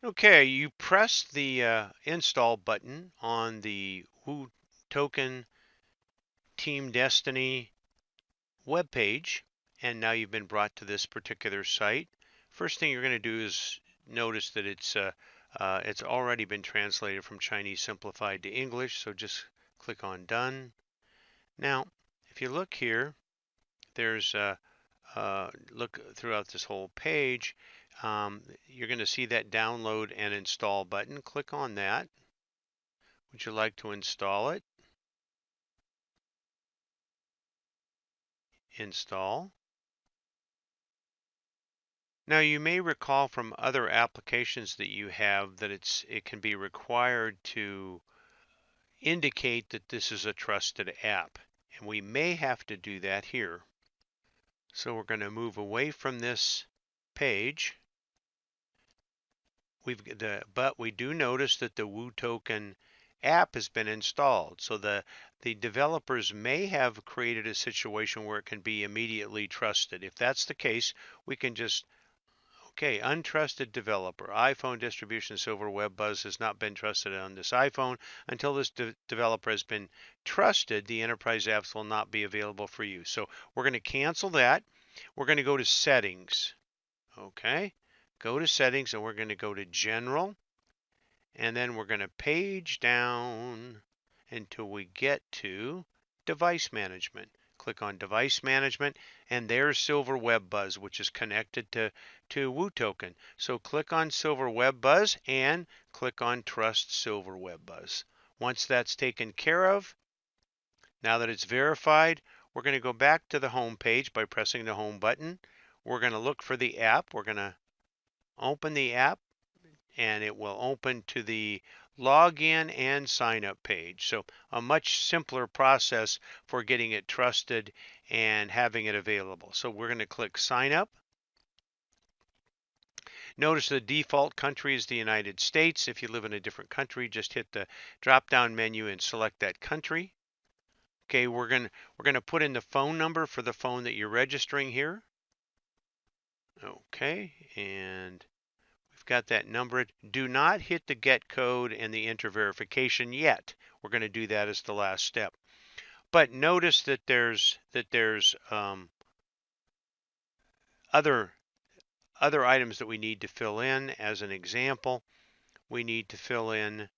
Okay, you press the install button on the WoToken Team Destiny web page, and now you've been brought to this particular site. First thing you're going to do is notice that it's already been translated from Chinese simplified to English, so just click on Done. Now, if you look here, there's look throughout this whole page. You're going to see that download and install button. Click on that. Would you like to install it? Install. Now you may recall from other applications that you have that it can be required to indicate that this is a trusted app. And we may have to do that here. So we're going to move away from this page. But we do notice that the WoToken app has been installed. So the developers may have created a situation where it can be immediately trusted. If that's the case, we can just, okay, untrusted developer. iPhone distribution Silver Web Buzz has not been trusted on this iPhone. Until this developer has been trusted, the enterprise apps will not be available for you. So we're going to cancel that. We're going to go to settings. Okay, go to settings and we're going to go to general. And then we're going to page down until we get to device management. Click on device management, and there's Silver Web Buzz, which is connected to WoToken. So click on Silver Web Buzz and click on Trust Silver Web Buzz. Once that's taken care of, now that it's verified, we're going to go back to the home page by pressing the home button. We're going to look for the app. We're going to open the app, and it will open to the login and sign up page. So a much simpler process for getting it trusted and having it available. So we're going to click sign up. Notice the default country is the United States. If you live in a different country, just hit the drop down menu and select that country. Okay, we're going to put in the phone number for the phone that you're registering here. Okay, and got that numbered. Do not hit the get code and the enter verification yet. We're going to do that as the last step. But notice that there's other items that we need to fill in. As an example, we need to fill in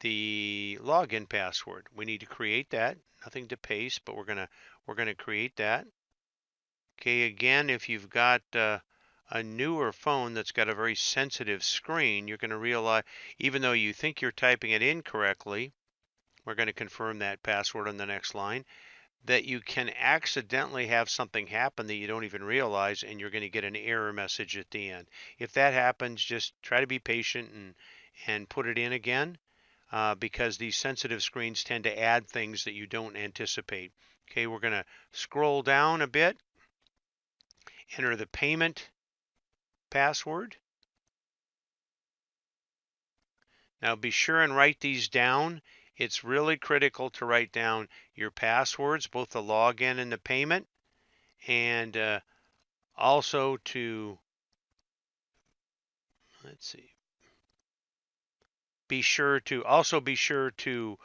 the login password. We need to create that. Nothing to paste, but we're gonna create that. Okay, again, if you've got a newer phone that's got a very sensitive screen, you're going to realize, even though you think you're typing it incorrectly, we're going to confirm that password on the next line, that you can accidentally have something happen that you don't even realize, and you're going to get an error message at the end. If that happens, just try to be patient and put it in again, because these sensitive screens tend to add things that you don't anticipate. Okay, we're going to scroll down a bit, enter the payment password. Now be sure and write these down. It's really critical to write down your passwords, both the login and the payment, and also to, let's see, be sure to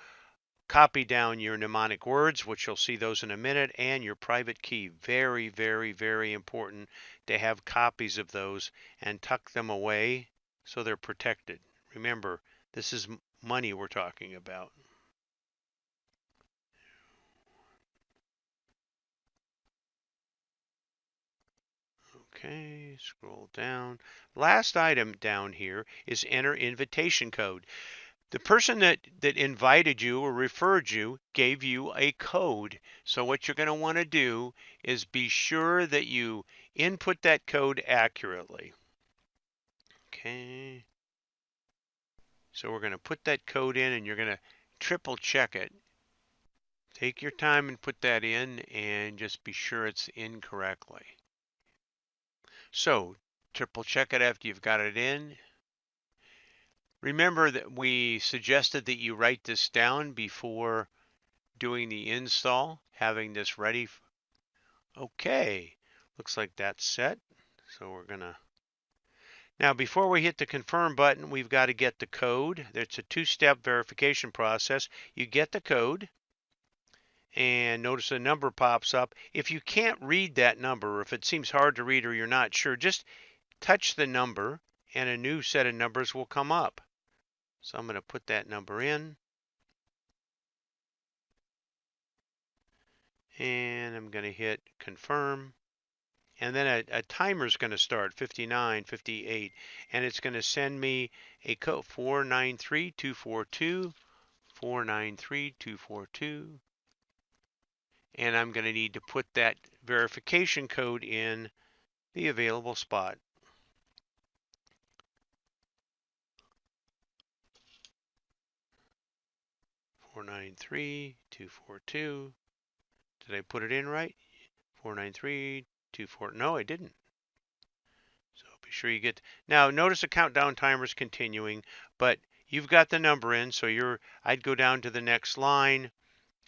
copy down your mnemonic words, which you'll see those in a minute, and your private key. Very, very, very important to have copies of those and tuck them away so they're protected. Remember, this is money we're talking about. Okay, scroll down. Last item down here is enter invitation code. The person that invited you or referred you gave you a code. So what you're going to want to do is be sure that you input that code accurately. Okay. So we're going to put that code in, and you're going to triple check it. Take your time and put that in, and just be sure it's in correctly. So triple check it after you've got it in. Remember that we suggested that you write this down before doing the install, having this ready. Okay, looks like that's set. So we're gonna Now, before we hit the confirm button, we've got to get the code. It's a two-step verification process. You get the code, and notice a number pops up. If you can't read that number, or if it seems hard to read or you're not sure, just touch the number, and a new set of numbers will come up. So I'm going to put that number in, and I'm going to hit confirm. And then a timer is going to start, 59, 58, and it's going to send me a code, 493242, 493242, and I'm going to need to put that verification code in the available spot. 493242. Did I put it in right? 493242. No, I didn't. So be sure you get. Now notice the countdown timer is continuing, but you've got the number in, so I'd go down to the next line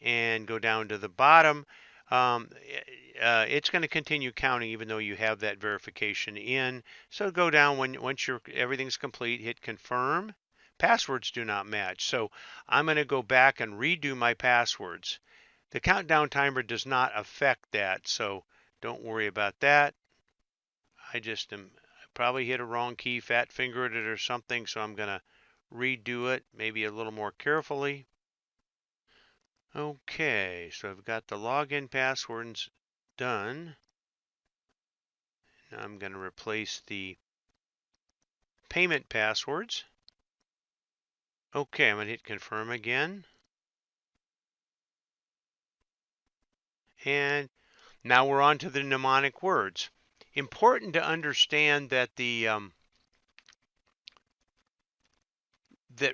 and go down to the bottom. It's going to continue counting even though you have that verification in. So go down once everything's complete, hit confirm. Passwords do not match. So I'm going to go back and redo my passwords. The countdown timer does not affect that, so don't worry about that. I probably hit a wrong key, fat fingered it or something, so I'm going to redo it, maybe a little more carefully. Okay, so I've got the login passwords done. Now I'm going to replace the payment passwords. Okay, I'm going to hit confirm again. And now we're on to the mnemonic words. Important to understand that that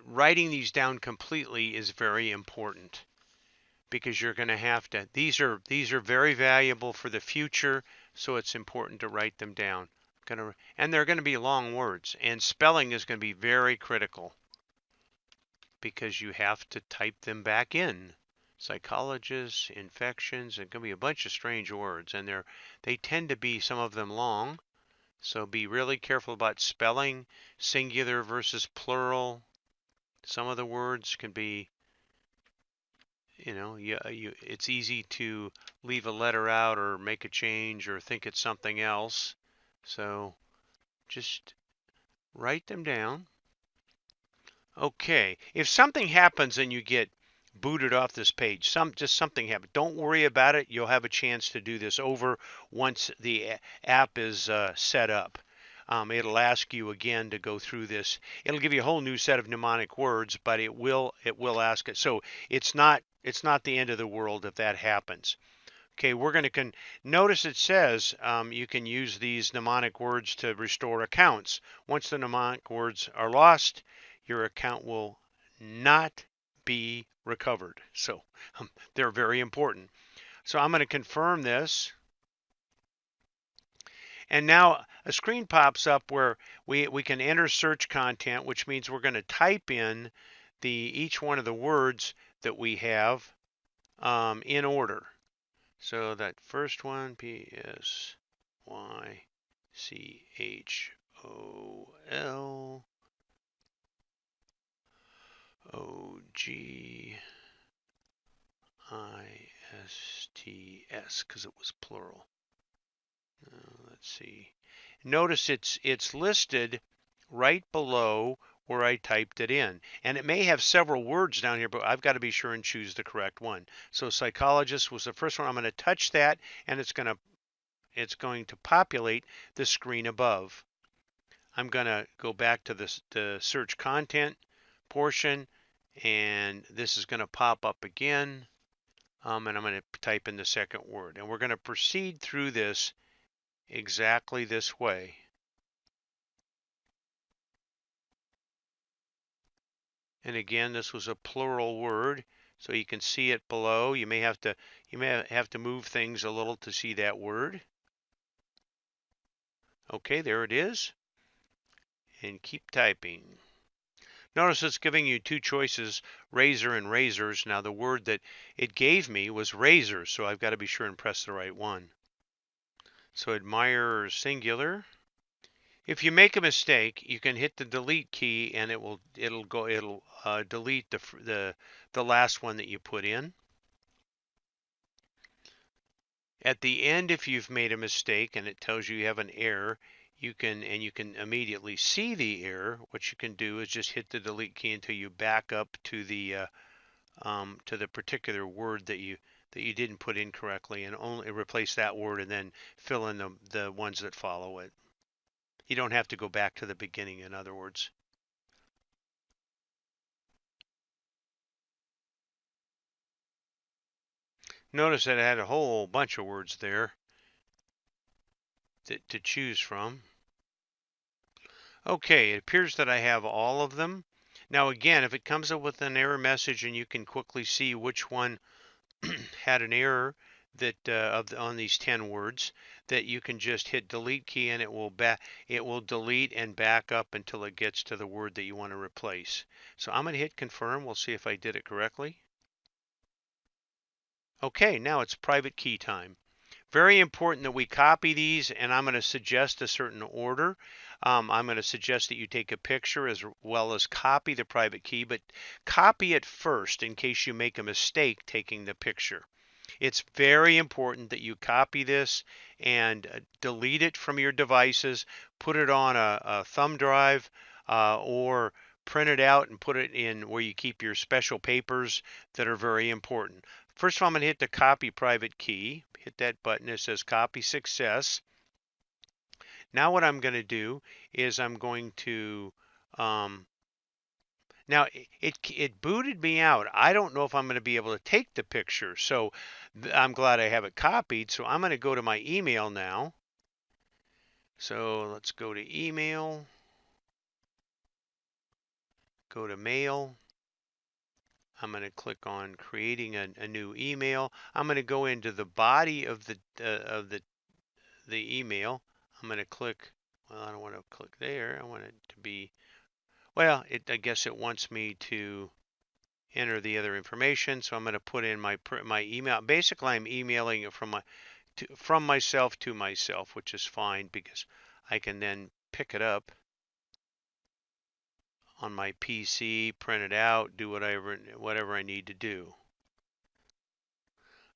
writing these down completely is very important, because you're going to have to, these are very valuable for the future, so it's important to write them down. And they're going to be long words, and spelling is going to be very critical because you have to type them back in. Psychologists, infections, it can be a bunch of strange words, and they tend to be, some of them, long. So be really careful about spelling, singular versus plural. Some of the words can be, it's easy to leave a letter out or make a change or think it's something else. So just write them down. Okay, if something happens and you get booted off this page, something happened, don't worry about it. You'll have a chance to do this over once the app is set up. It'll ask you again to go through this. It'll give you a whole new set of mnemonic words, but it will ask it. So it's not the end of the world if that happens. Okay, we're going to notice it says you can use these mnemonic words to restore accounts. Once the mnemonic words are lost, your account will not be recovered. So they're very important. So I'm going to confirm this. And now a screen pops up where we can enter search content, which means we're going to type in each one of the words that we have in order. So that first one, PSYCHOLOGISTS, because it was plural. Let's see. Notice it's listed right below where I typed it in. And it may have several words down here, but I've got to be sure and choose the correct one. So psychologist was the first one. I'm going to touch that, and it's going to populate the screen above. I'm going to go back to the search content portion, and this is going to pop up again. And I'm going to type in the second word. And we're going to proceed through this exactly this way. And again, this was a plural word, so you can see it below. You may have to move things a little to see that word. Okay, there it is. And keep typing. Notice it's giving you two choices, razor and razors. Now the word that it gave me was razor, so I've got to be sure and press the right one. So admirer singular. If you make a mistake, you can hit the delete key and it'll delete the last one that you put in. At the end, if you've made a mistake and it tells you have an error, you can immediately see the error. What you can do is just hit the delete key until you back up to the particular word that you didn't put in correctly, and only replace that word and then fill in the ones that follow it. You don't have to go back to the beginning, in other words. Notice that I had a whole bunch of words there to choose from. Okay, it appears that I have all of them. Now again, if it comes up with an error message and you can quickly see which one had an error that on these 10 words, that you can just hit delete key and it will delete and back up until it gets to the word that you want to replace. So I'm going to hit confirm. We'll see if I did it correctly. Okay, now it's private key time. Very important that we copy these, and I'm going to suggest a certain order. I'm going to suggest that you take a picture as well as copy the private key, but copy it first in case you make a mistake taking the picture. It's very important that you copy this and delete it from your devices, put it on a thumb drive, or print it out and put it in where you keep your special papers that are very important. First of all, I'm going to hit the copy private key. Hit that button that says copy success. Now what I'm going to do is I'm going to now it booted me out. I don't know if I'm going to be able to take the picture, so I'm glad I have it copied. So I'm going to go to my email now. So let's go to email, go to mail. I'm going to click on creating a new email. I'm going to go into the body of the email. I'm going to click. Well, I don't want to click there. I want it to be. Well, I guess it wants me to enter the other information. So I'm going to put in my email. Basically, I'm emailing it from myself to myself, which is fine because I can then pick it up on my PC, print it out, do whatever I need to do.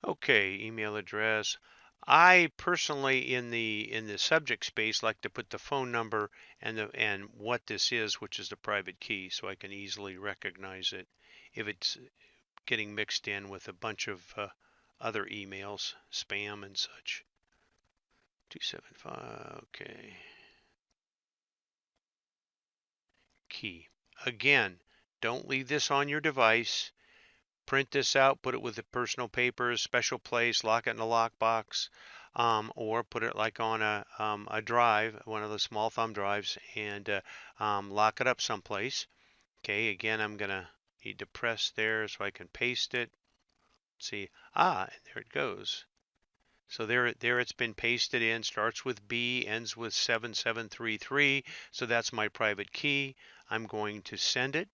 Okay, email address. I personally in the subject space like to put the phone number and what this is, which is the private key, so I can easily recognize it if it's getting mixed in with a bunch of other emails, spam and such. 275, okay. Key. Again, don't leave this on your device. Print this out, put it with the personal papers, special place, lock it in a lockbox, or put it like on a drive, one of the small thumb drives, and lock it up someplace. Okay, again, I'm going to need to press there so I can paste it. See, and there it goes. So there it's been pasted in, starts with B, ends with 7733. So that's my private key. I'm going to send it.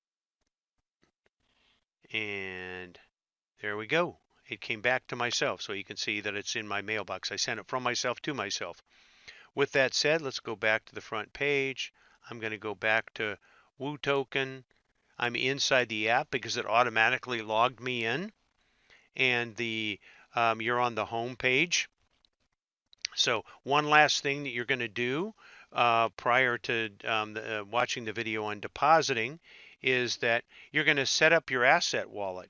And there we go. It came back to myself. So you can see that it's in my mailbox. I sent it from myself to myself. With that said, let's go back to the front page. I'm going to go back to WoToken. I'm inside the app because it automatically logged me in. And you're on the home page. So one last thing that you're going to do prior to watching the video on depositing is that you're going to set up your asset wallet.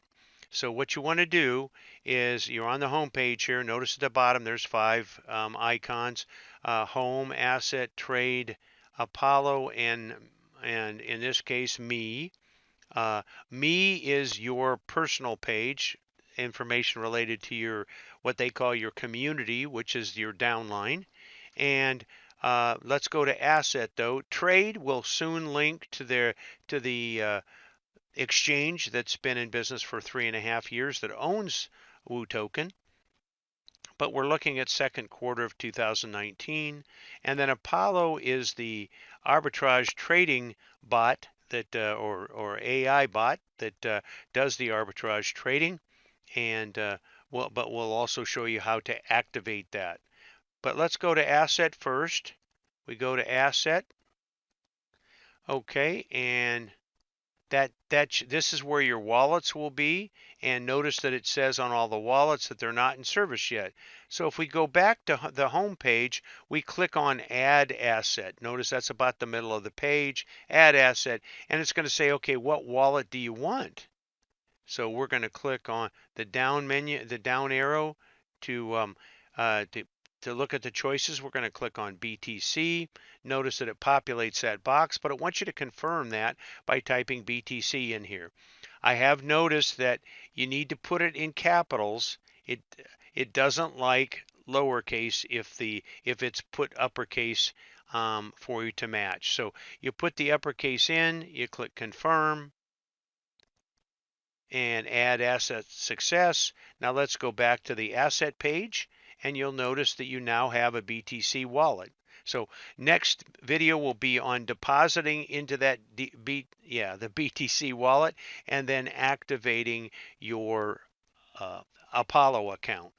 So what you want to do is you're on the home page here. Notice at the bottom there's 5 icons: home, asset, trade, Apollo, and in this case me. Me is your personal page, information related to your what they call your community, which is your downline. And let's go to asset though. Trade will soon link to the exchange that's been in business for 3.5 years that owns WoToken. But we're looking at second quarter of 2019. And then Apollo is the arbitrage trading bot that or AI bot that does the arbitrage trading, and but we'll also show you how to activate that. But let's go to asset first. We go to asset. Okay, and this is where your wallets will be, and notice that it says on all the wallets that they're not in service yet. So if we go back to the home page, we click on add asset. Notice that's about the middle of the page, add asset, and it's going to say, okay, what wallet do you want? So we're going to click on the down menu, the down arrow to um, uh, to to look at the choices. We're going to click on BTC. Notice that it populates that box, but it wants you to confirm that by typing BTC in here. I have noticed that you need to put it in capitals. It it doesn't like lowercase if it's put uppercase for you to match. So you put the uppercase in, you click confirm, and add asset success. Now let's go back to the asset page, and you'll notice that you now have a BTC wallet. So next video will be on depositing into that the BTC wallet and then activating your Apollo account.